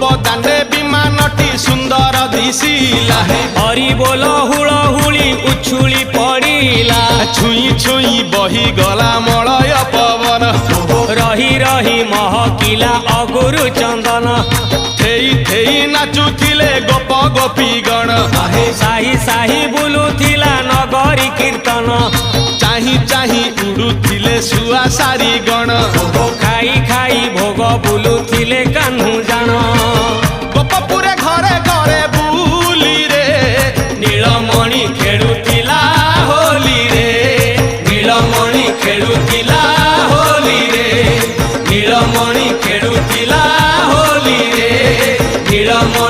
बदाने विमानटी सुंदर दिशिला हरि बोल हुलहुली उछुली पड़िला छुई छुई बही गला मलय पवन रही रही महकिला अगुरु चंदन थेई थेई नाचुथिले गोप गोपी गण साही साही बुलुथिला नगरी कीर्तन चाही चाही उड़ुथिले सुआ सारी गण खाई खाई भोग बुलुथिले कान्हू जान गोपपुरे घरे घरे बुली रे नीलमणि खेलुथिला होली रे नीलमणि खेलुथिला होली रे नीलमणि खेलुथिला होली रे नीलमणि